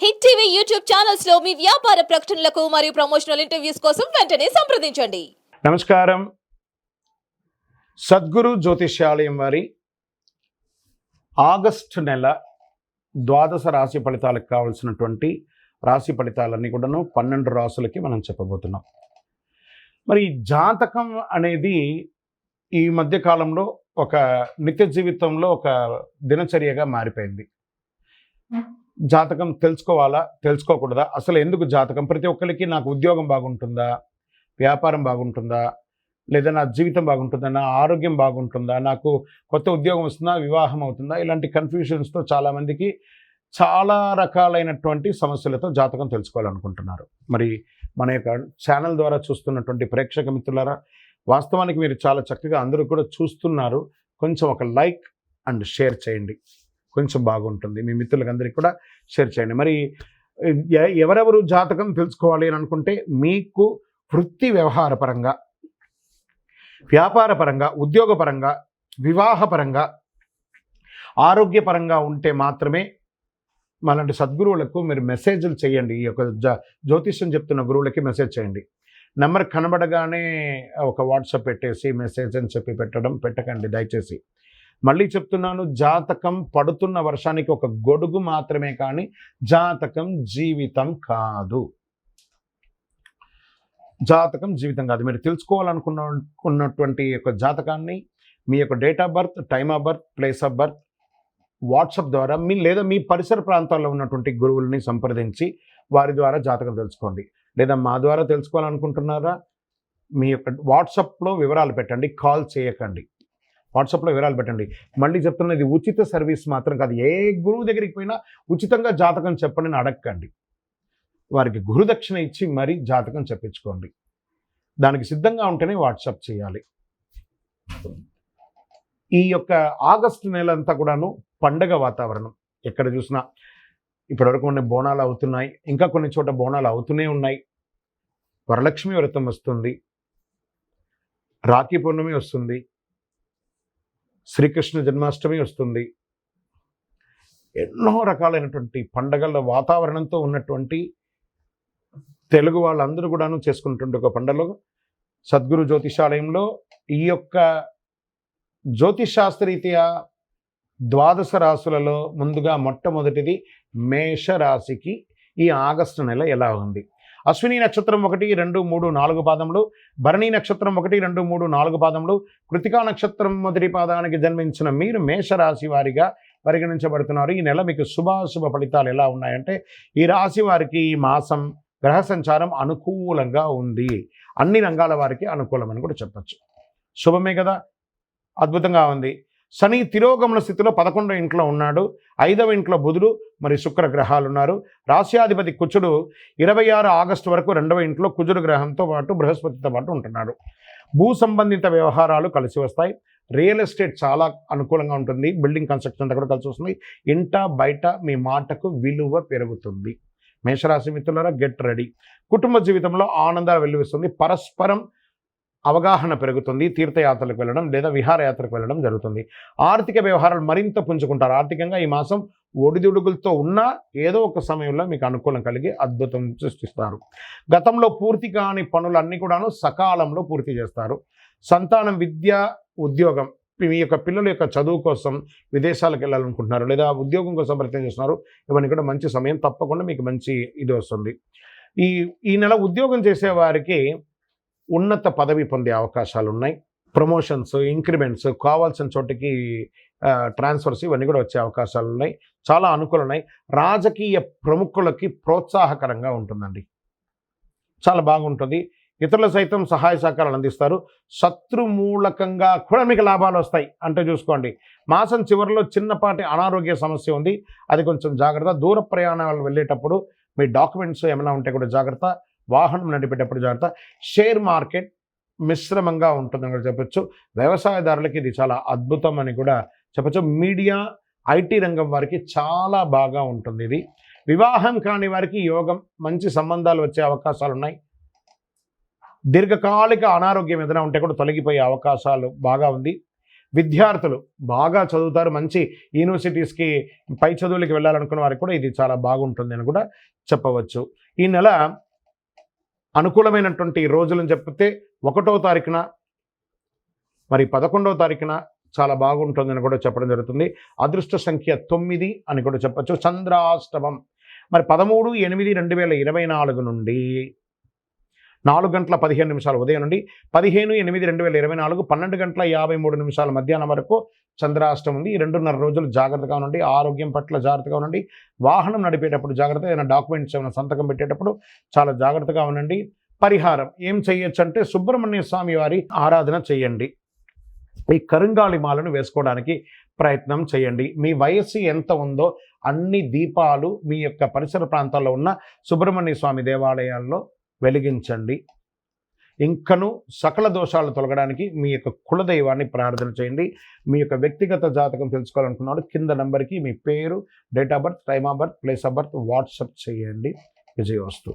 Hit TV YouTube channels లో మీ వ్యాపార ప్రకటనలకు మరియు ప్రమోషనల్ ఇంటర్వ్యూస్ కోసం వెంటనే సంప్రదించండి. నమస్కారం. సద్గురు జ్యోతిష్యాలయం వారి ఆగస్టు నెల ద్వాదశ రాశి ఫలితాలకు కావాల్సినటువంటి రాశి ఫలితాలన్నీ కూడాను 12 రాసులకి మనం చెప్పబోతున్నాం. మరి జాతకం అనేది ఈ మధ్య కాలంలో ఒక నిత్య జీవితంలో ఒక దినచర్యగా మారిపోయింది. జాతకం తెలుసుకోవాలా, తెలుసుకోకూడదా, అసలు ఎందుకు జాతకం? ప్రతి ఒక్కరికి నాకు ఉద్యోగం బాగుంటుందా, వ్యాపారం బాగుంటుందా, లేదా నా జీవితం బాగుంటుందా, నా ఆరోగ్యం బాగుంటుందా, నాకు కొత్త ఉద్యోగం వస్తుందా, వివాహం అవుతుందా, ఇలాంటి కన్ఫ్యూషన్స్తో చాలామందికి చాలా రకాలైనటువంటి సమస్యలతో జాతకం తెలుసుకోవాలనుకుంటున్నారు. మరి మన యొక్క ఛానల్ ద్వారా చూస్తున్నటువంటి ప్రేక్షక మిత్రులారా, వాస్తవానికి మీరు చాలా చక్కగా అందరూ కూడా చూస్తున్నారు. కొంచెం ఒక లైక్ అండ్ షేర్ చేయండి, కొంచెం బాగుంటుంది. మీ మిత్రులందరికీ కూడా షేర్ చేయండి. మరి ఎవరెవరు జాతకం తెలుసుకోవాలి అని అనుకుంటే, మీకు వృత్తి వ్యవహారపరంగా, వ్యాపారపరంగా, ఉద్యోగపరంగా, వివాహపరంగా, ఆరోగ్యపరంగా ఉంటే మాత్రమే మనలాంటి సద్గురువులకు మీరు మెసేజ్లు చేయండి. ఈ యొక్క జ్యోతిష్యం చెప్తున్న గురువులకి మెసేజ్ చేయండి. నెంబర్ కనబడగానే ఒక వాట్సాప్ పెట్టేసి మెసేజ్ అని చెప్పి పెట్టకండి దయచేసి. మళ్ళీ చెప్తున్నాను, జాతకం పడుతున్న వర్షానికి ఒక గొడుగు మాత్రమే, కానీ జాతకం జీవితం కాదు. జాతకం జీవితం కాదు. మీరు తెలుసుకోవాలనుకున్నటువంటి యొక్క జాతకాన్ని మీ యొక్క date of birth, time of birth, place of birth WhatsApp ద్వారా లేదా మీ పరిసర ప్రాంతాల్లో ఉన్నటువంటి గురువుల్ని సంప్రదించి వారి ద్వారా జాతకం తెలుసుకోండి. లేదా మా ద్వారా తెలుసుకోవాలనుకుంటున్నారా, మీ యొక్క వాట్సాప్లో వివరాలు పెట్టండి, కాల్ చేయకండి. వాట్సాప్లో వివరాలు పెట్టండి. మళ్ళీ చెప్తున్నా, ఇది ఉచిత సర్వీస్ మాత్రం కాదు. ఏ గురువు దగ్గరికి పోయినా ఉచితంగా జాతకం చెప్పండి అని అడగకండి. వారికి గురుదక్షిణ ఇచ్చి మరీ జాతకం చెప్పించుకోండి. దానికి సిద్ధంగా ఉంటేనే వాట్సాప్ చేయాలి. ఈ యొక్క ఆగస్టు నెల అంతా కూడాను పండగ వాతావరణం. ఎక్కడ చూసినా ఇప్పటివరకు కొన్ని బోనాలు అవుతున్నాయి, ఇంకా కొన్ని చోట బోనాలు అవుతూనే ఉన్నాయి. వరలక్ష్మి వ్రతం వస్తుంది, రాఖీ పౌర్ణమి వస్తుంది, శ్రీకృష్ణ జన్మాష్టమి వస్తుంది. ఎన్నో రకాలైనటువంటి పండగల వాతావరణంతో ఉన్నటువంటి తెలుగు వాళ్ళందరూ కూడాను చేసుకున్నటువంటి ఒక పండుగలో సద్గురు జ్యోతిషాలయంలో ఈ యొక్క జ్యోతిషాస్త్రరీత్యా ద్వాదశ రాశులలో ముందుగా మొట్టమొదటిది మేషరాశికి ఈ ఆగస్టు నెల ఎలా ఉంది. అశ్విని నక్షత్రం 1, 2, 3, 4 పాదములు, భరణి నక్షత్రం 1, 2, 3, 4 పాదములు, కృతికా నక్షత్రం మొదటి పాదానికి జన్మించిన మీరు మేషరాశి వారిగా పరిగణించబడుతున్నారు. ఈ నెల మీకు శుభాశుభ ఫలితాలు ఎలా ఉన్నాయంటే, ఈ రాశి వారికి ఈ మాసం గ్రహ సంచారం అనుకూలంగా ఉంది. అన్ని రంగాల వారికి అనుకూలమని కూడా చెప్పచ్చు. శుభమే కదా, అద్భుతంగా ఉంది. శని తిరోగమన స్థితిలో 11వ ఇంట్లో ఉన్నాడు. 5వ ఇంట్లో బుధుడు మరి శుక్ర గ్రహాలు ఉన్నారు. రాశ్యాధిపతి కుజుడు 26 ఆగస్టు వరకు 2వ ఇంట్లో కుజుడు గ్రహంతో పాటు బృహస్పతితో పాటు ఉంటున్నాడు. భూ సంబంధిత వ్యవహారాలు కలిసి వస్తాయి. రియల్ ఎస్టేట్ చాలా అనుకూలంగా ఉంటుంది. బిల్డింగ్ కన్స్ట్రక్షన్ అంతా కూడా కలిసి వస్తుంది. ఇంట బయట మీ మాటకు విలువ పెరుగుతుంది. మేషరాశి మిత్రులారా, గెట్ రెడీ. కుటుంబ జీవితంలో ఆనందాలు వెల్లువిస్తుంది. పరస్పరం అవగాహన పెరుగుతుంది. తీర్థయాత్రలకు వెళ్ళడం లేదా విహారయాత్రకు వెళ్ళడం జరుగుతుంది. ఆర్థిక వ్యవహారాలు మరింత పుంజుకుంటారు. ఆర్థికంగా ఈ మాసం ఒడిదుడుగులతో ఉన్నా ఏదో ఒక సమయంలో మీకు అనుకూలం కలిగి అద్భుతం సృష్టిస్తారు. గతంలో పూర్తి కాని పనులన్నీ కూడాను సకాలంలో పూర్తి చేస్తారు. సంతానం, విద్య, ఉద్యోగం, మీ యొక్క పిల్లల యొక్క చదువు కోసం విదేశాలకు వెళ్ళాలనుకుంటున్నారు లేదా ఉద్యోగం కోసం ప్రయత్నం చేస్తున్నారు, ఇవన్నీ కూడా మంచి సమయం. తప్పకుండా మీకు మంచి ఇది వస్తుంది. ఈ నెల ఉద్యోగం చేసేవారికి ఉన్నత పదవి పొందే అవకాశాలు ఉన్నాయి. ప్రమోషన్స్, ఇంక్రిమెంట్స్, కావాల్సిన చోటికి ట్రాన్స్ఫర్స్ ఇవన్నీ కూడా వచ్చే అవకాశాలు ఉన్నాయి. చాలా అనుకూలం ఉన్నాయి. రాజకీయ ప్రముఖులకి ప్రోత్సాహకరంగా ఉంటుందండి, చాలా బాగుంటుంది. ఇతరులు సైతం సహాయ సహకారాలు అందిస్తారు. శత్రుమూలకంగా కూడా మీకు లాభాలు వస్తాయి. అంటే చూసుకోండి, మాసం చివరిలో చిన్నపాటి అనారోగ్య సమస్య ఉంది, అది కొంచెం జాగ్రత్త. దూర ప్రయాణాలు వెళ్ళేటప్పుడు మీ డాక్యుమెంట్స్ ఏమైనా ఉంటే కూడా జాగ్రత్త. వాహనం నడిపేటప్పుడు జాగ్రత్త. షేర్ మార్కెట్ మిశ్రమంగా ఉంటుందని కూడా చెప్పచ్చు. వ్యవసాయదారులకి ఇది చాలా అద్భుతం అని కూడా చెప్పచ్చు. మీడియా, ఐటీ రంగం వారికి చాలా బాగా ఉంటుంది ఇది. వివాహం కాని వారికి యోగం, మంచి సంబంధాలు వచ్చే అవకాశాలు ఉన్నాయి. దీర్ఘకాలిక అనారోగ్యం ఏదైనా ఉంటే కూడా తొలగిపోయే అవకాశాలు బాగా ఉంది. విద్యార్థులు బాగా చదువుతారు, మంచి యూనివర్సిటీస్కి పై చదువులకి వెళ్ళాలనుకున్న వారికి కూడా ఇది చాలా బాగుంటుంది అని కూడా చెప్పవచ్చు. ఈ నెల అనుకూలమైనటువంటి రోజులను చెప్తే 1వ తారీఖున మరి 11వ తారీఖున చాలా బాగుంటుందని కూడా చెప్పడం జరుగుతుంది. అదృష్ట సంఖ్య 9 అని కూడా చెప్పచ్చు. చంద్రాష్టమం మరి 13/8/2024 నుండి 4:15 ఉదయం నుండి 15/8/2024 12:53 మధ్యాహ్నం వరకు చంద్రాష్టమం ఉంది. ఈ 2.5 రోజులు జాగ్రత్తగా ఉండండి. ఆరోగ్యం పట్ల జాగ్రత్తగా ఉండండి. వాహనం నడిపేటప్పుడు జాగ్రత్త, ఏదైనా డాక్యుమెంట్స్ ఏమైనా సంతకం పెట్టేటప్పుడు చాలా జాగ్రత్తగా ఉండండి. పరిహారం ఏం చేయొచ్చు అంటే సుబ్రహ్మణ్య స్వామి వారి ఆరాధన చేయండి. ఈ కరుంగాళి మాలను వేసుకోవడానికి ప్రయత్నం చేయండి. మీ వయస్సు ఎంత ఉందో అన్ని దీపాలు మీ యొక్క పరిసర ప్రాంతాల్లో ఉన్న సుబ్రహ్మణ్య స్వామి దేవాలయాల్లో వెలిగించండి. ఇంకను సకల దోషాలు తొలగడానికి మీ యొక్క కులదైవాన్ని ప్రార్థన చేయండి. మీ యొక్క వ్యక్తిగత జాతకం తెలుసుకోవాలనుకున్నాడు కింద నంబర్కి మీ పేరు, date of birth, time of birth, place of birth WhatsApp చేయండి. విజయవస్తు.